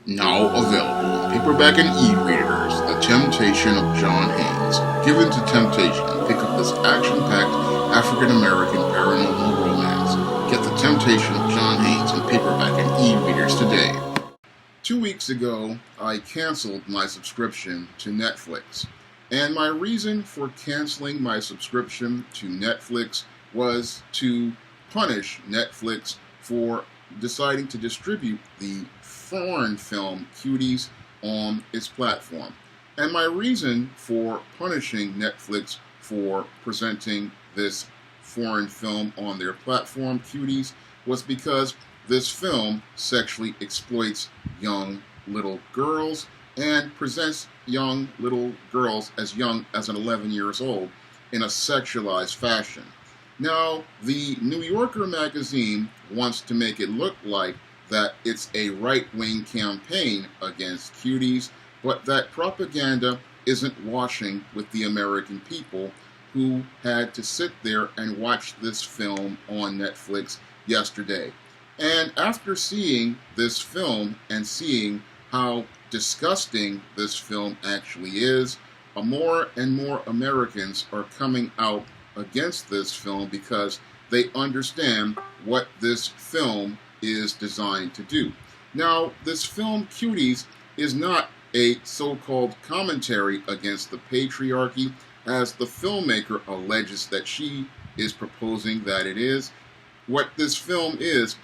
Now available in paperback and e-readers, The Temptation of John Haynes. Given to temptation, pick up this action-packed African-American paranormal romance. Get The Temptation of John Haynes in paperback and e-readers today. 2 weeks ago, I canceled my subscription to Netflix. And my reason for canceling my subscription to Netflix was to punish Netflix for deciding to distribute the foreign film Cuties on its platform. And my reason for punishing Netflix for presenting this foreign film on their platform, Cuties, was because this film sexually exploits young little girls and presents young little girls as young as 11 years old in a sexualized fashion. Now, the New Yorker magazine wants to make it look like that it's a right-wing campaign against Cuties, but that propaganda isn't washing with the American people who had to sit there and watch this film on Netflix yesterday. And after seeing this film and seeing how disgusting this film actually is, more and more Americans are coming out against this film because they understand what this film is designed to do. Now, this film Cuties is not a so-called commentary against the patriarchy, as the filmmaker alleges that she is proposing that it is. What this film is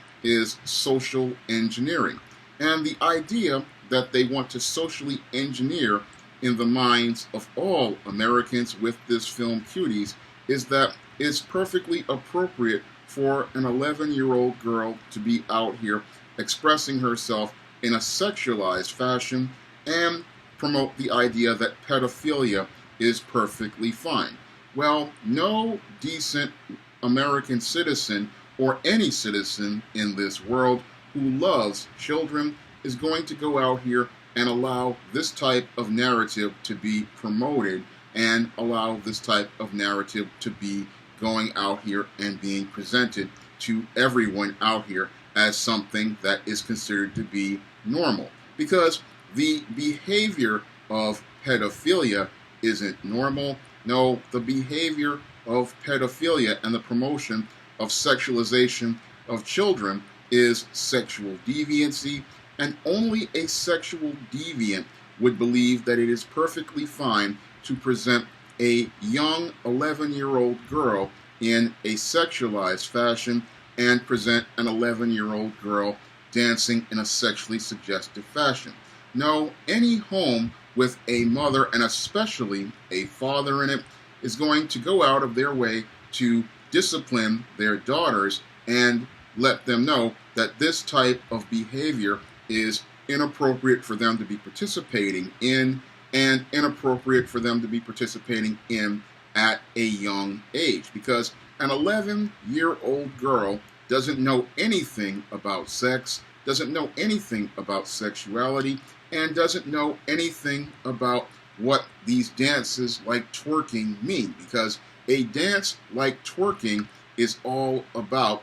social engineering. And the idea that they want to socially engineer in the minds of all Americans with this film Cuties is that it's perfectly appropriate for an 11-year-old girl to be out here expressing herself in a sexualized fashion and promote the idea that pedophilia is perfectly fine. Well, no decent American citizen or any citizen in this world who loves children is going to go out here and allow this type of narrative to be promoted and allow this type of narrative to be going out here and being presented to everyone out here as something that is considered to be normal. Because the behavior of pedophilia isn't normal. No, the behavior of pedophilia and the promotion of sexualization of children is sexual deviancy, and only a sexual deviant would believe that it is perfectly fine to present a young 11-year-old girl in a sexualized fashion and present an 11-year-old girl dancing in a sexually suggestive fashion. No, any home with a mother and especially a father in it is going to go out of their way to discipline their daughters and let them know that this type of behavior is inappropriate for them to be participating in and inappropriate for them to be participating in at a young age, because an 11-year-old girl doesn't know anything about sex, doesn't know anything about sexuality, and doesn't know anything about what these dances like twerking mean, because a dance like twerking is all about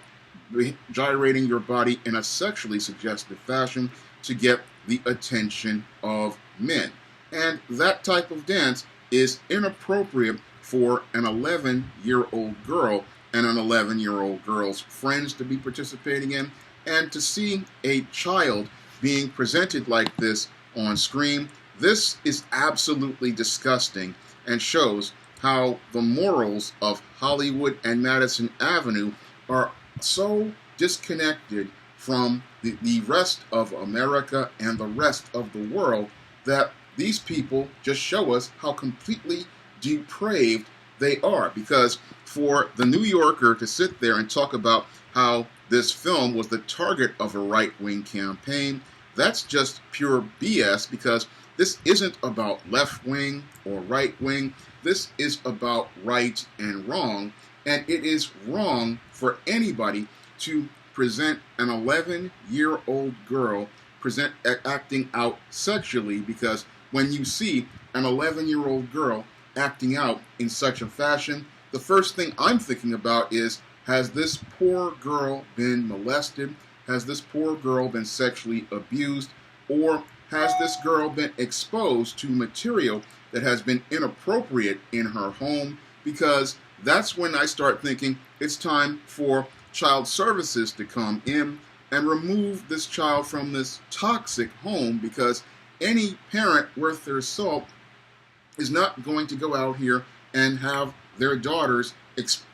gyrating your body in a sexually suggestive fashion to get the attention of men. And that type of dance is inappropriate for an 11-year-old girl and an 11-year-old girl's friends to be participating in. And to see a child being presented like this on screen, this is absolutely disgusting and shows how the morals of Hollywood and Madison Avenue are so disconnected from the rest of America and the rest of the world that these people just show us how completely depraved they are. Because for the New Yorker to sit there and talk about how this film was the target of a right-wing campaign, that's just pure BS, because this isn't about left-wing or right-wing. This is about right and wrong, and it is wrong for anybody to present an 11-year-old girl acting out sexually, because when you see an 11-year-old girl acting out in such a fashion, the first thing I'm thinking about is, has this poor girl been molested? Has this poor girl been sexually abused? Or has this girl been exposed to material that has been inappropriate in her home? Because that's when I start thinking it's time for child services to come in and remove this child from this toxic home, because any parent worth their salt is not going to go out here and have their daughters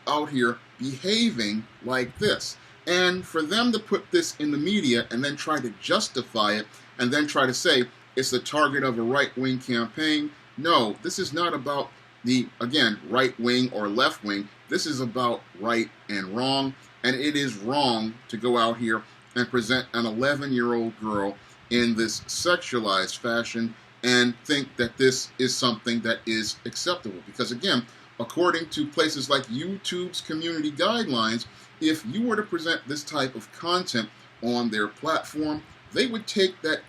out here behaving like this. And for them to put this in the media and then try to justify it and then try to say it's the target of a right-wing campaign, no, this is not about the, again, right wing or left wing. This is about right and wrong. And it is wrong to go out here and present an 11-year-old girl in this sexualized fashion and think that this is something that is acceptable. Because again, according to places like YouTube's community guidelines, if you were to present this type of content on their platform, they would take that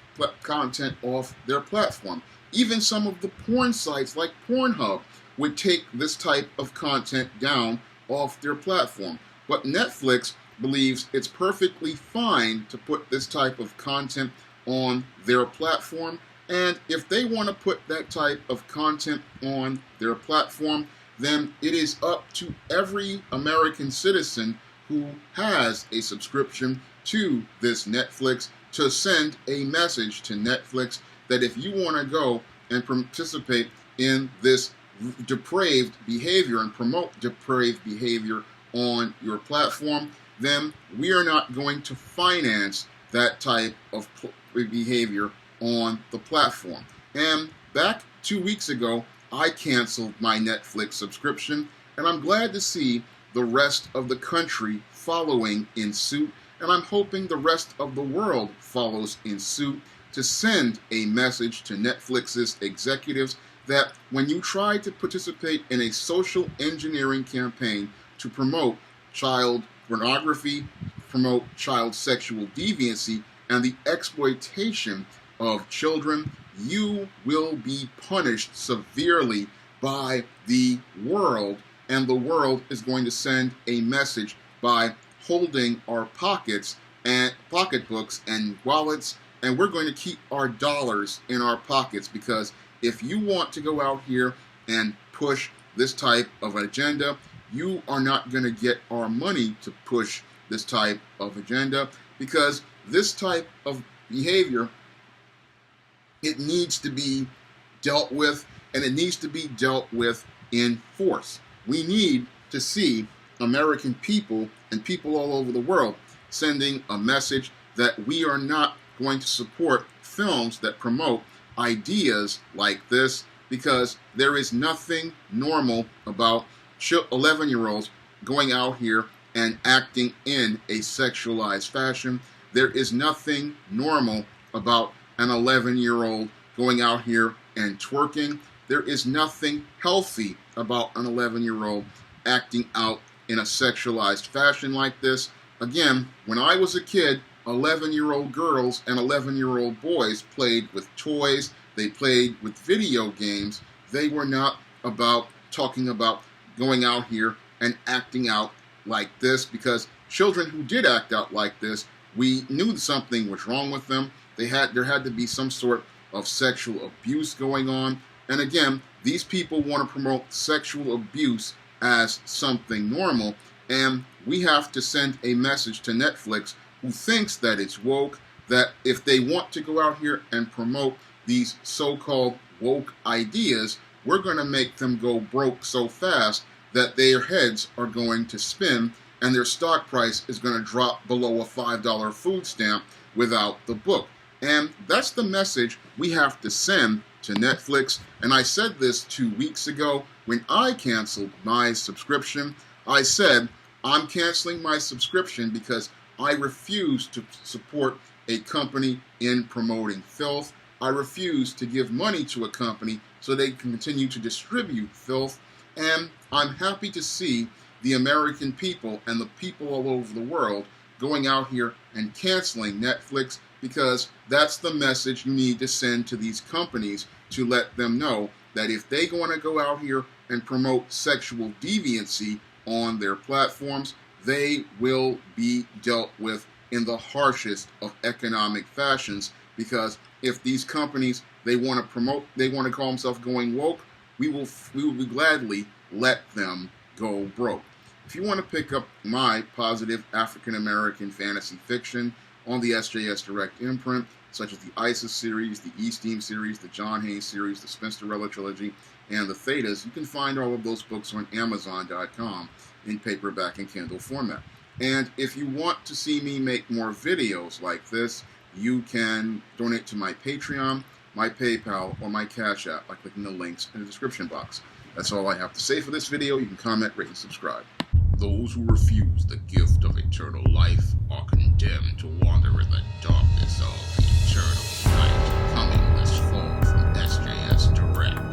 content off their platform. Even some of the porn sites like Pornhub would take this type of content down off their platform. But Netflix believes it's perfectly fine to put this type of content on their platform. And if they want to put that type of content on their platform, then it is up to every American citizen who has a subscription to this Netflix to send a message to Netflix that if you want to go and participate in this depraved behavior and promote depraved behavior on your platform, then we are not going to finance that type of behavior on the platform. And back 2 weeks ago, I canceled my Netflix subscription, and I'm glad to see the rest of the country following in suit, and I'm hoping the rest of the world follows in suit to send a message to Netflix's executives that when you try to participate in a social engineering campaign to promote child pornography, promote child sexual deviancy, and the exploitation of children, you will be punished severely by the world, and the world is going to send a message by holding our pockets and pocketbooks and wallets, and we're going to keep our dollars in our pockets, because if you want to go out here and push this type of agenda, you are not going to get our money to push this type of agenda, because this type of behavior, it needs to be dealt with, and it needs to be dealt with in force. We need to see American people and people all over the world sending a message that we are not going to support films that promote ideas like this, because there is nothing normal about 11-year-olds going out here and acting in a sexualized fashion. There is nothing normal about an 11-year-old going out here and twerking. There is nothing healthy about an 11-year-old acting out in a sexualized fashion like this. Again, when I was a kid, 11-year-old girls and 11-year-old boys played with toys. They played with video games. They were not about talking about going out here and acting out like this, because children who did act out like this, we knew something was wrong with them. There had to be some sort of sexual abuse going on. And again, these people want to promote sexual abuse as something normal, and we have to send a message to Netflix, who thinks that it's woke, that if they want to go out here and promote these so-called woke ideas, we're going to make them go broke so fast that their heads are going to spin and their stock price is going to drop below a $5 food stamp without the book. And that's the message we have to send to Netflix. And I said this 2 weeks ago when I canceled my subscription. I said, I'm canceling my subscription because I refuse to support a company in promoting filth. I refuse to give money to a company so they can continue to distribute filth. And I'm happy to see the American people and the people all over the world going out here and canceling Netflix, because that's the message you need to send to these companies, to let them know that if they want to go out here and promote sexual deviancy on their platforms, they will be dealt with in the harshest of economic fashions, because If these companies, they want to call themselves going woke, we will gladly let them go broke. If you want to pick up my positive African American fantasy fiction on the SJS Direct imprint, such as the ISIS series, the E-Steam series, the John Haynes series, the Spinsterella trilogy, and the Thetas, you can find all of those books on Amazon.com in paperback and Kindle format. And if you want to see me make more videos like this, you can donate to my Patreon, my PayPal, or my Cash App by clicking the links in the description box. That's all I have to say for this video. You can comment, rate, and subscribe. Those who refuse the gift of eternal life are condemned to wander in the darkness of eternal night. Coming this fall from SJS Direct.